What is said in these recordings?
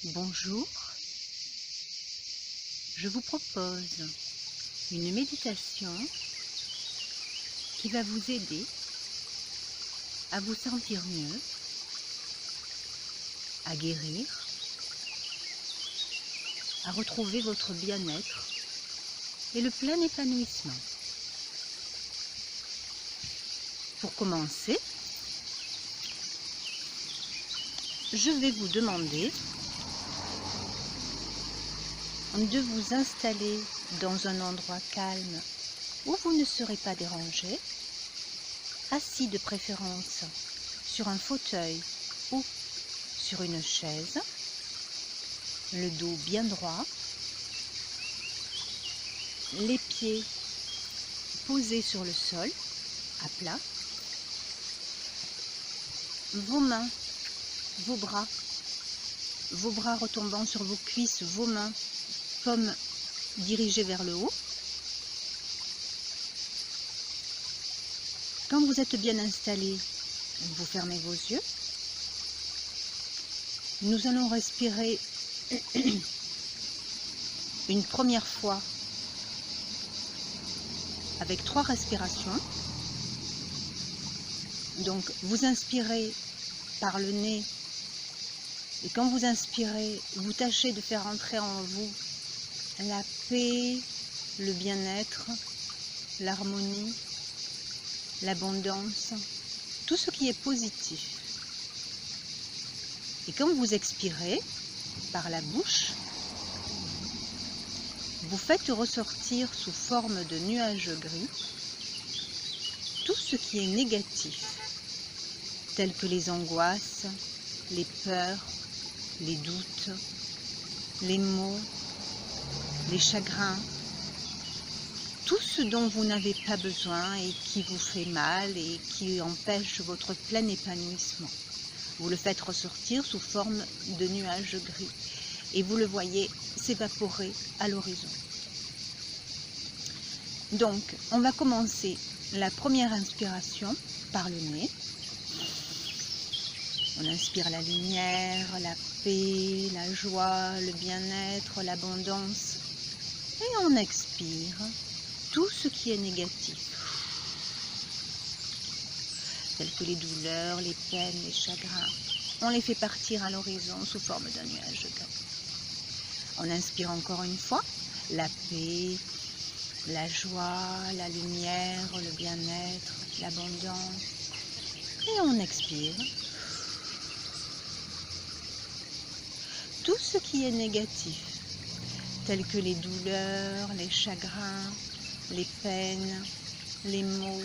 Bonjour, je vous propose une méditation qui va vous aider à vous sentir mieux, à guérir, à retrouver votre bien-être et le plein épanouissement. Pour commencer, je vais vous demander de vous installer dans un endroit calme où vous ne serez pas dérangé, assis de préférence sur un fauteuil ou sur une chaise, le dos bien droit, les pieds posés sur le sol, à plat, vos mains, vos bras retombant sur vos cuisses, vos mains, paumes dirigées vers le haut. Quand vous êtes bien installé, vous fermez vos yeux. Nous allons respirer une première fois avec 3 respirations. Donc vous inspirez par le nez et quand vous inspirez, vous tâchez de faire entrer en vous la paix, le bien-être, l'harmonie, l'abondance, tout ce qui est positif. Et quand vous expirez par la bouche, vous faites ressortir sous forme de nuages gris tout ce qui est négatif, tel que les angoisses, les peurs, les doutes, les maux, les chagrins, tout ce dont vous n'avez pas besoin et qui vous fait mal et qui empêche votre plein épanouissement. Vous le faites ressortir sous forme de nuages gris et vous le voyez s'évaporer à l'horizon. Donc, on va commencer la première inspiration par le nez. On inspire la lumière, la paix, la joie, le bien-être, l'abondance. Et on expire tout ce qui est négatif, tels que les douleurs, les peines, les chagrins. On les fait partir à l'horizon sous forme d'un nuage gris. On inspire encore une fois la paix, la joie, la lumière, le bien-être, l'abondance. Et on expire tout ce qui est négatif, tels que les douleurs, les chagrins, les peines, les maux.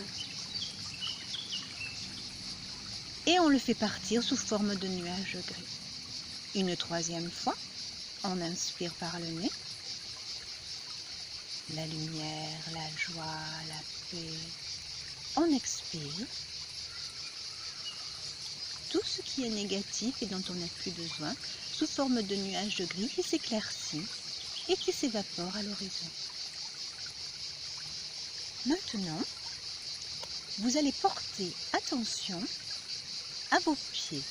Et on le fait partir sous forme de nuages gris. Une troisième fois, on inspire par le nez. La lumière, la joie, la paix. On expire tout ce qui est négatif et dont on n'a plus besoin, sous forme de nuages gris qui s'éclaircit et qui s'évapore à l'horizon. Maintenant, vous allez porter attention à vos pieds.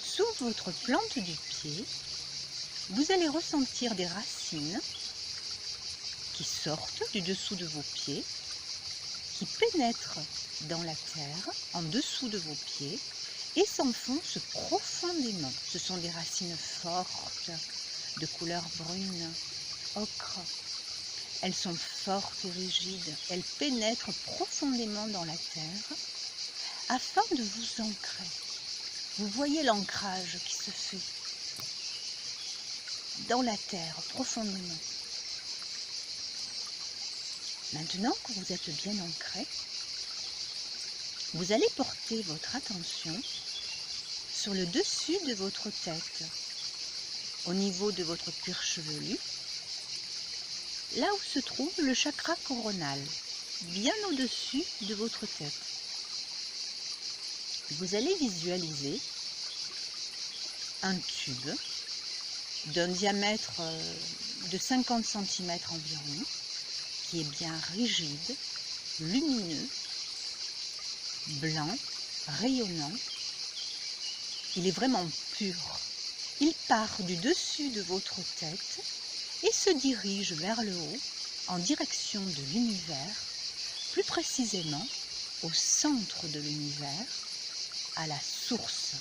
Sous votre plante du pied, vous allez ressentir des racines qui sortent du dessous de vos pieds, qui pénètrent dans la terre en dessous de vos pieds et s'enfoncent profondément. Ce sont des racines fortes, de couleur brune, ocre. Elles sont fortes et rigides. Elles pénètrent profondément dans la terre afin de vous ancrer. Vous voyez l'ancrage qui se fait dans la terre profondément. Maintenant que vous êtes bien ancré, vous allez porter votre attention sur le dessus de votre tête, au niveau de votre cuir chevelu, là où se trouve le chakra coronal, bien au-dessus de votre tête. Vous allez visualiser un tube d'un diamètre de 50 cm environ, qui est bien rigide, lumineux, blanc, rayonnant. Il est vraiment pur. Il part du dessus de votre tête et se dirige vers le haut en direction de l'univers, plus précisément au centre de l'univers, à la source.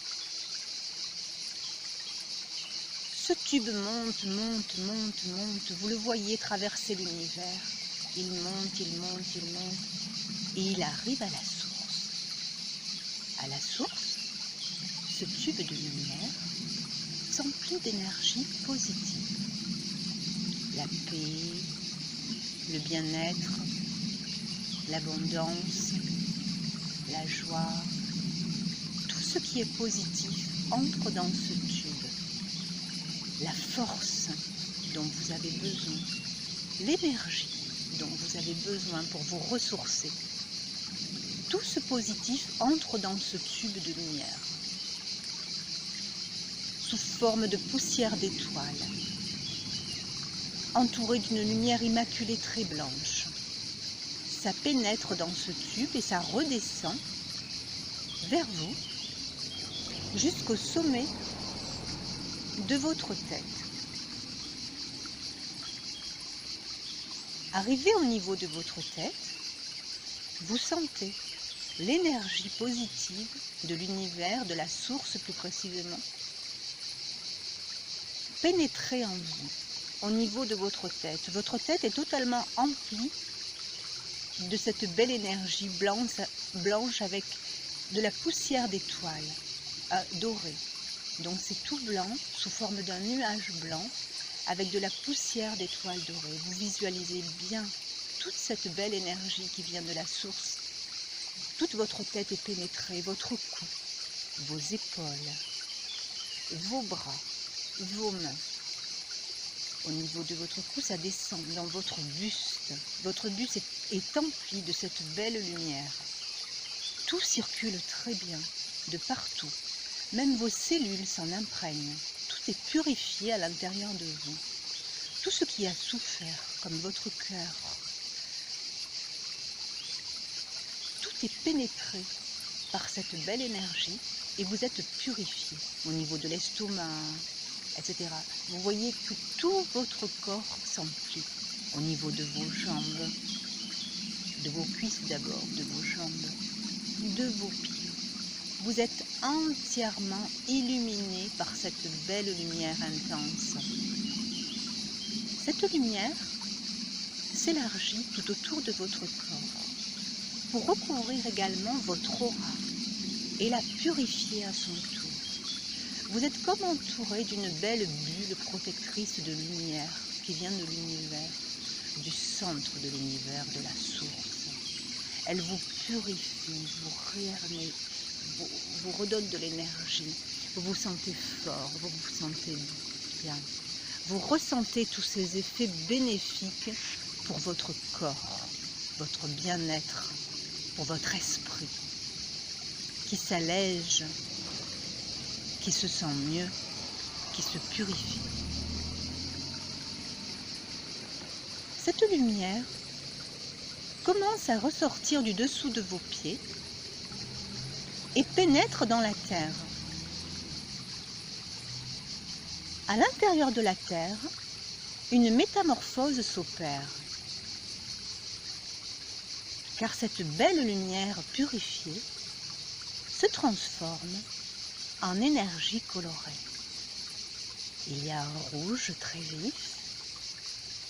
Ce tube monte, monte, monte, monte, vous le voyez traverser l'univers. Il monte, il monte, il monte, et il arrive à la source. À la source, ce tube de lumière s'emplit d'énergie positive. La paix, le bien-être, l'abondance, la joie, tout ce qui est positif entre dans ce tube. La force dont vous avez besoin, l'énergie dont vous avez besoin pour vous ressourcer. Tout ce positif entre dans ce tube de lumière, sous forme de poussière d'étoiles, entouré d'une lumière immaculée très blanche. Ça pénètre dans ce tube et ça redescend vers vous jusqu'au sommet de votre tête. Arrivé au niveau de votre tête, vous sentez l'énergie positive de l'univers, de la source plus précisément, pénétrer en vous, au niveau de votre tête. Votre tête est totalement emplie de cette belle énergie blanche avec de la poussière d'étoiles dorée. Donc c'est tout blanc, sous forme d'un nuage blanc, avec de la poussière d'étoiles dorées. Vous visualisez bien toute cette belle énergie qui vient de la source. Toute votre tête est pénétrée, votre cou, vos épaules, vos bras, vos mains. Au niveau de votre cou, ça descend dans votre buste. Votre buste est empli de cette belle lumière. Tout circule très bien, de partout. Même vos cellules s'en imprègnent. Tout est purifié à l'intérieur de vous. Tout ce qui a souffert, comme votre cœur, tout est pénétré par cette belle énergie et vous êtes purifié au niveau de l'estomac, etc. Vous voyez que tout votre corps s'emplit au niveau de vos jambes, de vos cuisses d'abord, de vos jambes, de vos pieds. Vous êtes entièrement illuminé par cette belle lumière intense. Cette lumière s'élargit tout autour de votre corps pour recouvrir également votre aura et la purifier à son tour. Vous êtes comme entouré d'une belle bulle protectrice de lumière qui vient de l'univers, du centre de l'univers, de la source. Elle vous purifie, vous redonne de l'énergie, vous vous sentez fort, vous vous sentez bien. Vous ressentez tous ces effets bénéfiques pour votre corps, votre bien-être, pour votre esprit, qui s'allège, qui se sent mieux, qui se purifie. Cette lumière commence à ressortir du dessous de vos pieds et pénètre dans la terre. À l'intérieur de la terre, une métamorphose s'opère, car cette belle lumière purifiée se transforme en énergie colorée. Il y a un rouge très vif,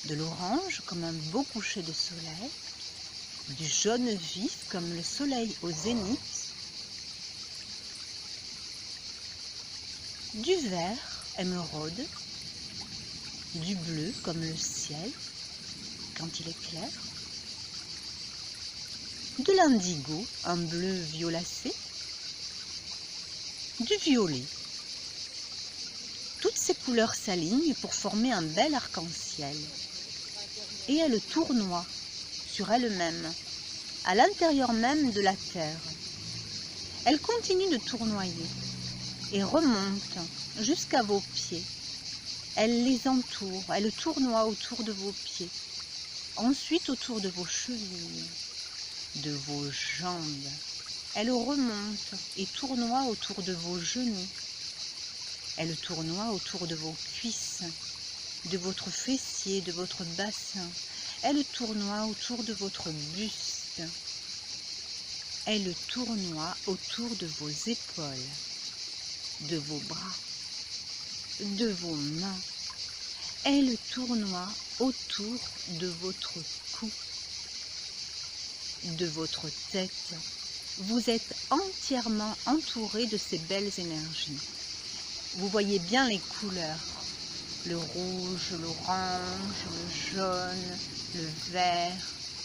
de l'orange comme un beau coucher de soleil, du jaune vif comme le soleil au zénith, du vert émeraude, du bleu comme le ciel quand il est clair, de l'indigo, un bleu violacé, du violet. Toutes ces couleurs s'alignent pour former un bel arc-en-ciel. Et elle tournoie sur elle-même, à l'intérieur même de la terre. Elle continue de tournoyer et remonte jusqu'à vos pieds. Elle les entoure, elle tournoie autour de vos pieds, ensuite autour de vos chevilles, de vos jambes. Elle remonte et tournoie autour de vos genoux, Elle tournoie autour de vos cuisses, de votre fessier, de votre bassin. Elle tournoie autour de votre buste. Elle tournoie autour de vos épaules, de vos bras, de vos mains. Elle tournoie autour de votre cou, de votre tête. Vous êtes entièrement entouré de ces belles énergies. Vous voyez bien les couleurs, le rouge, l'orange, le jaune, le vert,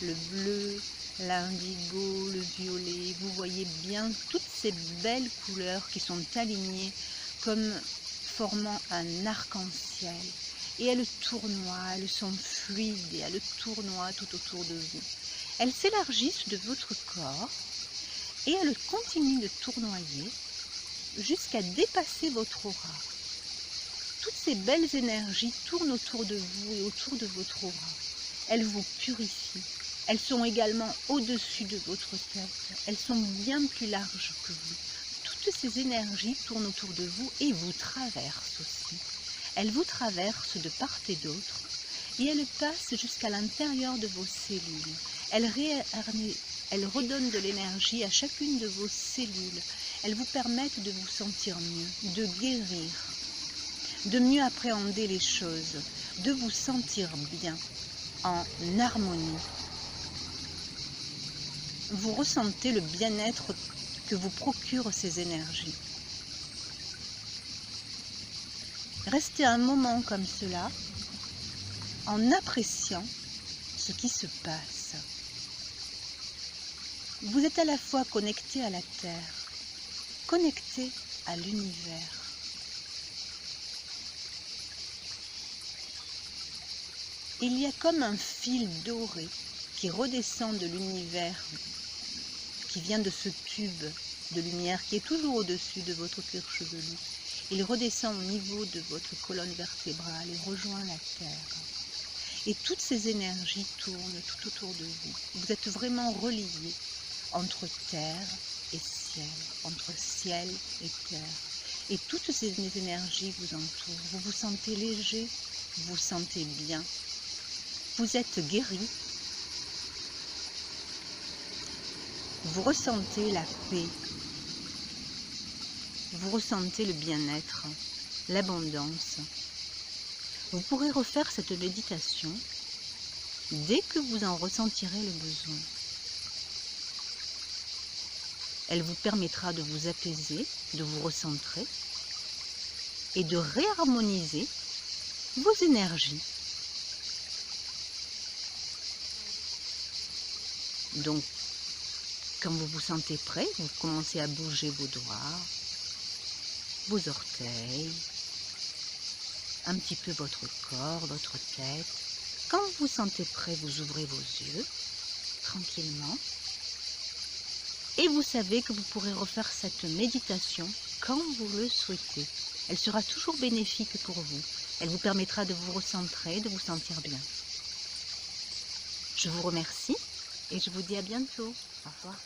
le bleu, l'indigo, le violet. Vous voyez bien toutes ces belles couleurs qui sont alignées comme formant un arc-en-ciel. Et elles tournoient, elles sont fluides et elles tournoient tout autour de vous. Elles s'élargissent de votre corps et elles continuent de tournoyer jusqu'à dépasser votre aura. Toutes ces belles énergies tournent autour de vous et autour de votre aura. Elles vous purifient. Elles sont également au-dessus de votre tête. Elles sont bien plus larges que vous. Toutes ces énergies tournent autour de vous et vous traversent aussi. Elles vous traversent de part et d'autre et elles passent jusqu'à l'intérieur de vos cellules. Elles redonnent de l'énergie à chacune de vos cellules. Elles vous permettent de vous sentir mieux, de guérir, de mieux appréhender les choses, de vous sentir bien, en harmonie. Vous ressentez le bien-être que vous procurent ces énergies. Restez un moment comme cela, en appréciant ce qui se passe. Vous êtes à la fois connecté à la Terre, connecté à l'univers. Il y a comme un fil doré qui redescend de l'univers, qui vient de ce tube de lumière qui est toujours au-dessus de votre cuir chevelu. Il redescend au niveau de votre colonne vertébrale et rejoint la Terre. Et toutes ces énergies tournent tout autour de vous. Vous êtes vraiment reliés entre terre et ciel, entre ciel et terre. Et toutes ces énergies vous entourent. Vous vous sentez léger, vous vous sentez bien. Vous êtes guéri. Vous ressentez la paix. Vous ressentez le bien-être, l'abondance. Vous pourrez refaire cette méditation dès que vous en ressentirez le besoin. Elle vous permettra de vous apaiser, de vous recentrer et de réharmoniser vos énergies. Donc, quand vous vous sentez prêt, vous commencez à bouger vos doigts, vos orteils, un petit peu votre corps, votre tête. Quand vous vous sentez prêt, vous ouvrez vos yeux tranquillement. Et vous savez que vous pourrez refaire cette méditation quand vous le souhaitez. Elle sera toujours bénéfique pour vous. Elle vous permettra de vous recentrer, de vous sentir bien. Je vous remercie et je vous dis à bientôt. Au revoir.